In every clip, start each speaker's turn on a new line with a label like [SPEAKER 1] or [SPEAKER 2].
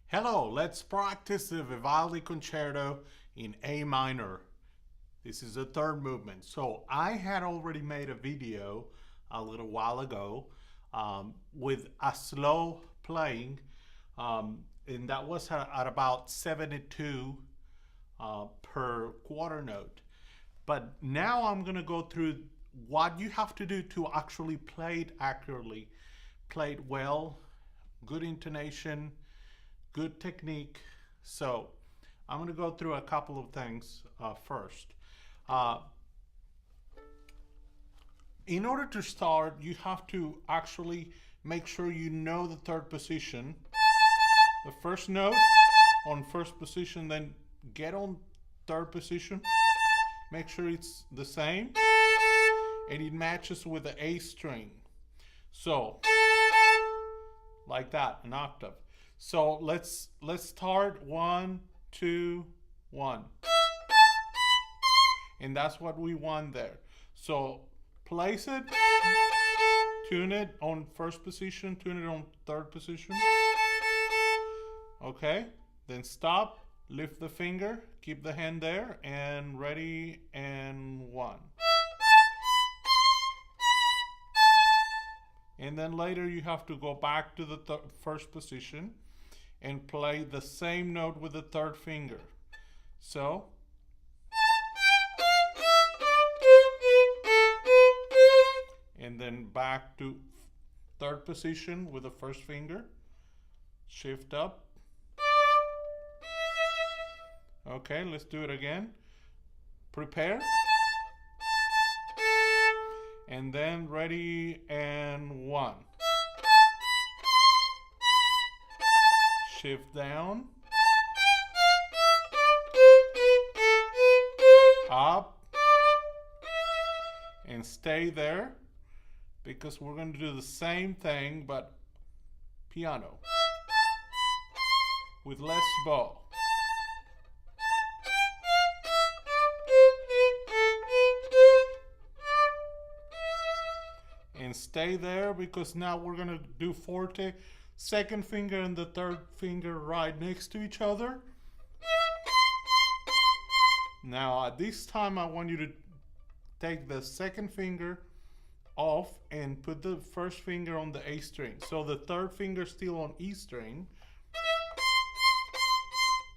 [SPEAKER 1] Hello, let's practice the Vivaldi Concerto in A minor. This is the third movement. So I had already made a video a little while ago with a slow playing, and that was at about 72 per quarter note. But now I'm going to go through what you have to do to actually play it accurately, play it well, good intonation, good technique. So I'm going to go through a couple of things first. In order to start, you have to actually make sure you know the third position. The first note on first position, then get on third position. Make sure it's the same and it matches with the A string. So, like that, an octave. So let's start 1, 2, 1. And that's what we want there. So place it, tune it on first position, tune it on third position. Okay, then stop, lift the finger, keep the hand there, and ready, and 1. And then later you have to go back to the first position and play the same note with the third finger. So, and then back to third position with the first finger, shift up. Okay, let's do it again. Prepare. And then ready, and 1. Shift down, up, and stay there, because we're going to do the same thing but piano with less bow. And stay there, because now we're going to do forte, second finger and the third finger right next to each other. Now at this time I want you to take the second finger off and put the first finger on the A string. So the third finger still on E string.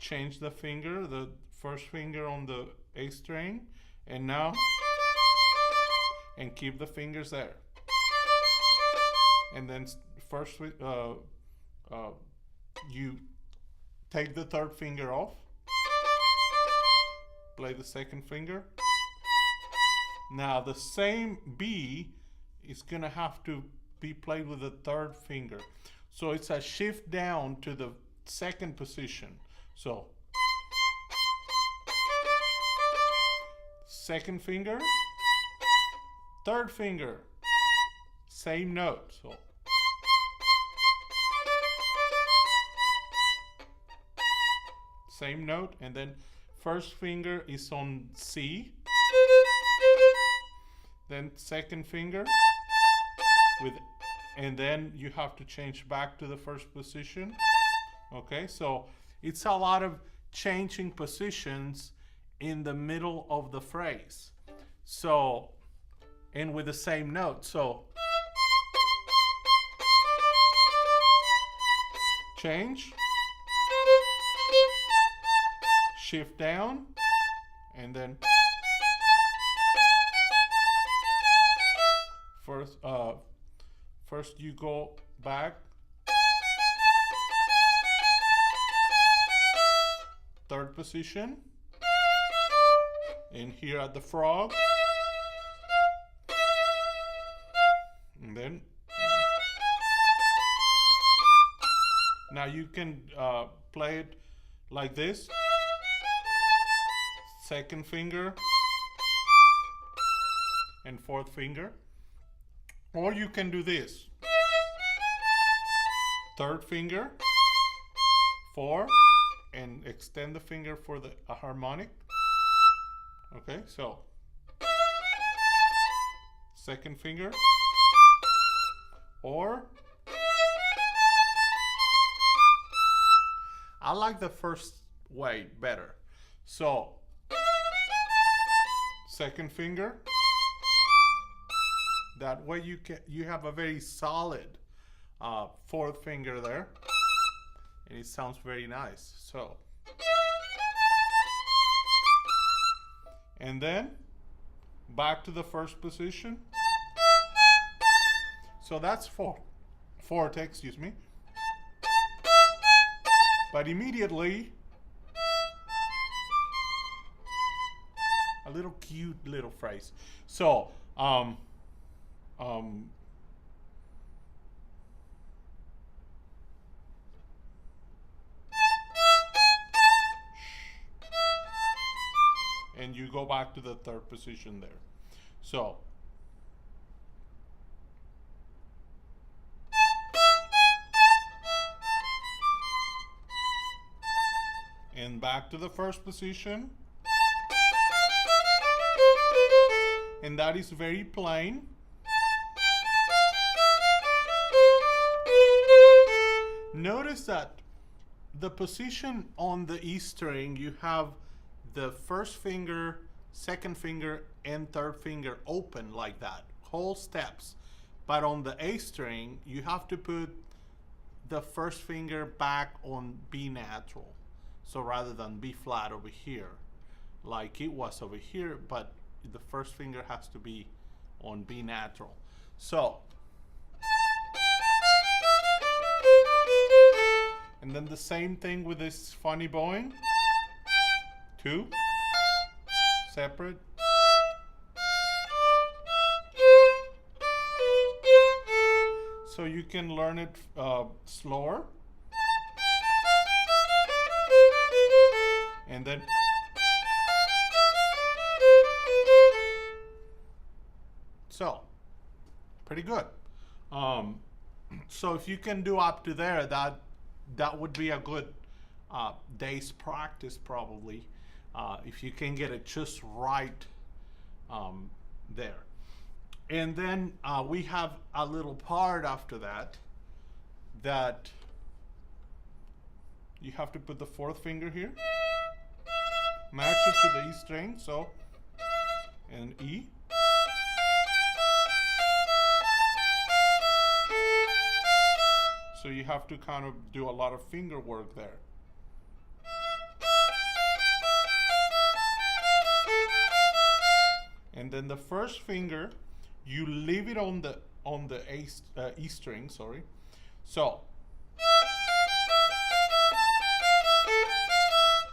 [SPEAKER 1] Change the finger, the first finger on the A string, and now, and keep the fingers there. And then first you take the third finger off, play the second finger. Now the same B is gonna have to be played with the third finger. So it's a shift down to the second position. So second finger, third finger, same note. So same note, and then first finger is on C, then second finger with, and then you have to change back to the first position. Okay, so it's a lot of changing positions in the middle of the phrase. So, and with the same note. So change, shift down, and then first you go back, third position, and here at the frog, and then now you can play it like this. Second finger and fourth finger, or you can do this: third finger, 4, and extend the finger for the harmonic. Okay, so second finger, or I like the first way better. So, second finger. That way you have a very solid fourth finger there, and it sounds very nice. So, and then back to the first position. So that's fourth, excuse me. But immediately, a little cute little phrase. So, and you go back to the third position there. So, and back to the first position. And that is very plain. Notice that the position on the E string, you have the first finger, second finger, and third finger open like that, whole steps. But on the A string, you have to put the first finger back on B natural. So rather than B flat over here, like it was over here, but the first finger has to be on B natural. So, and then the same thing with this funny bowing. Two, separate. So you can learn it slower. And then so pretty good. So if you can do up to there, that would be a good day's practice probably, if you can get it just right there. And then we have a little part after that you have to put the fourth finger here, match it to the E string, so, and E. So you have to kind of do a lot of finger work there. And then the first finger, you leave it on the E string, sorry. So,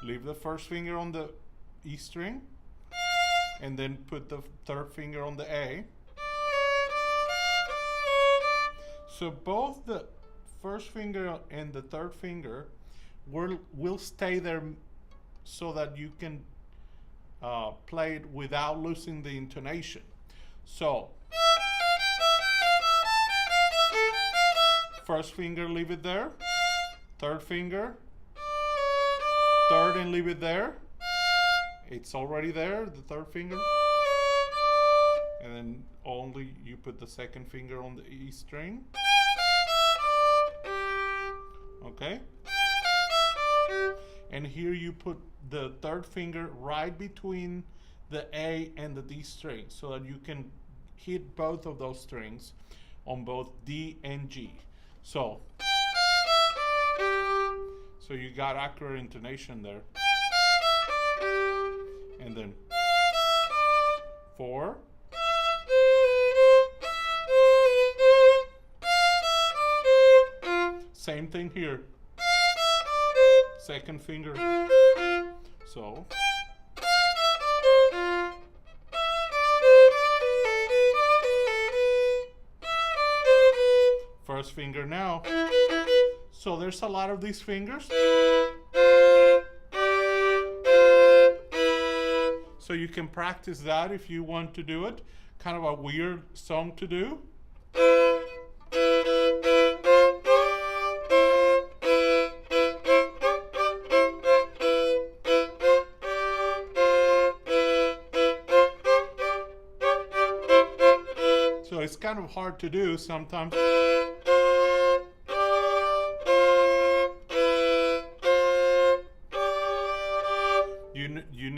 [SPEAKER 1] leave the first finger on the E string, and then put the third finger on the A. So both the first finger and the third finger will stay there so that you can play it without losing the intonation. So, first finger, leave it there. Third finger, third and leave it there. It's already there, the third finger. And then only you put the second finger on the E string. Okay? And here you put the third finger right between the A and the D string so that you can hit both of those strings on both D and G. So you got accurate intonation there. And then 4. Same thing here. Second finger. So. First finger now. So there's a lot of these fingers. So you can practice that if you want to do it. Kind of a weird song to do. So it's kind of hard to do sometimes.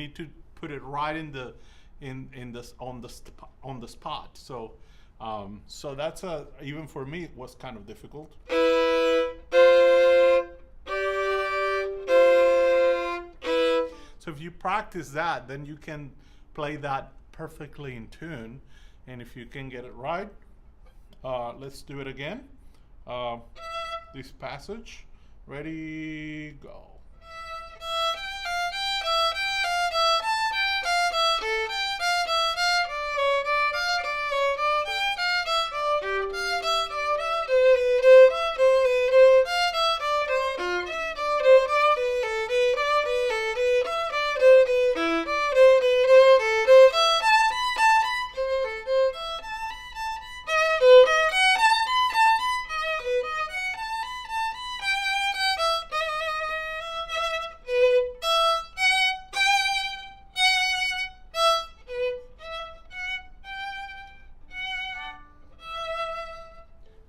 [SPEAKER 1] need to put it right in the on the spot. So so that's even for me it was kind of difficult. So if you practice that, then you can play that perfectly in tune. And if you can get it right, let's do it again. This passage, ready, go.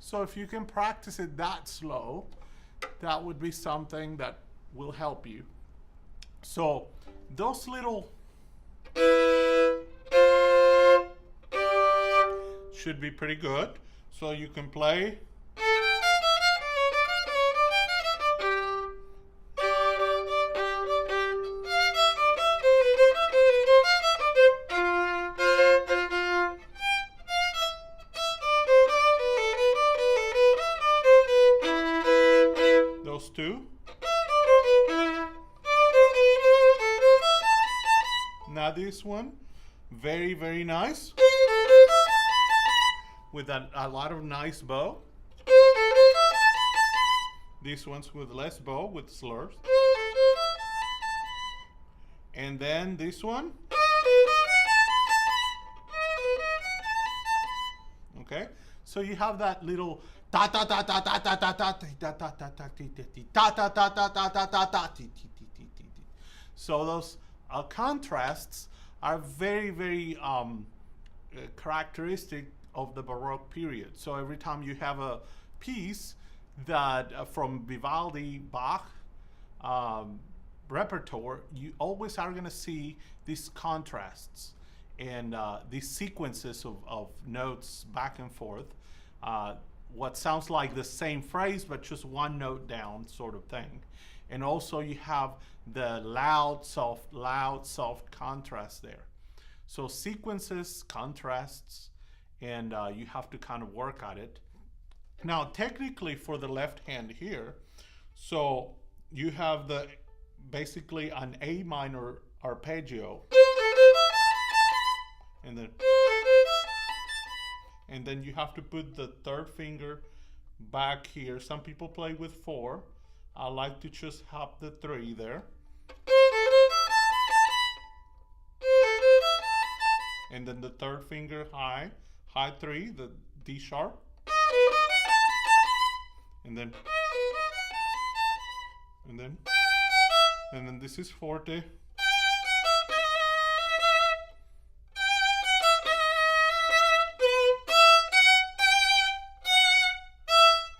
[SPEAKER 1] So if you can practice it that slow, that would be something that will help you. So those little should be pretty good. So you can play. Those two. Now this one, very, very nice. With a lot of nice bow. These ones with less bow, with slurs. And then this one. Okay, so you have that little ta ta ta ta ta ta ta ta ta ta ta ta ta ta ta ta ta ta. So those contrasts are very, very characteristic of the Baroque period. So every time you have a piece that from Vivaldi, Bach repertoire, you always are going to see these contrasts and these sequences of notes back and forth. What sounds like the same phrase, but just one note down sort of thing. And also you have the loud, soft contrast there. So sequences, contrasts, and you have to kind of work at it. Now, technically for the left hand here, so you have basically an A minor arpeggio, and then you have to put the third finger back here. Some people play with 4. I like to just have the 3 there. And then the third finger high 3, the D sharp. And then this is forte.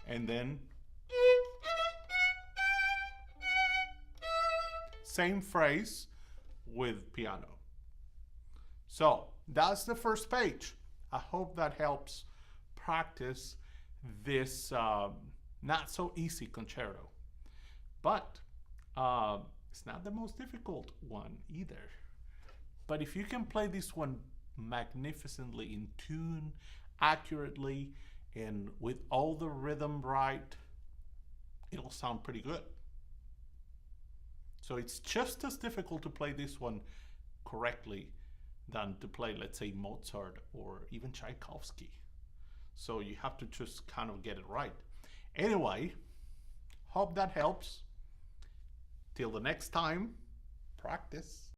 [SPEAKER 1] And then same phrase with piano. So that's the first page. I hope that helps practice this not so easy concerto. But it's not the most difficult one either. But if you can play this one magnificently in tune, accurately, and with all the rhythm right, it'll sound pretty good. So it's just as difficult to play this one correctly than to play, let's say, Mozart or even Tchaikovsky. So you have to just kind of get it right. Anyway, hope that helps. Till the next time, practice.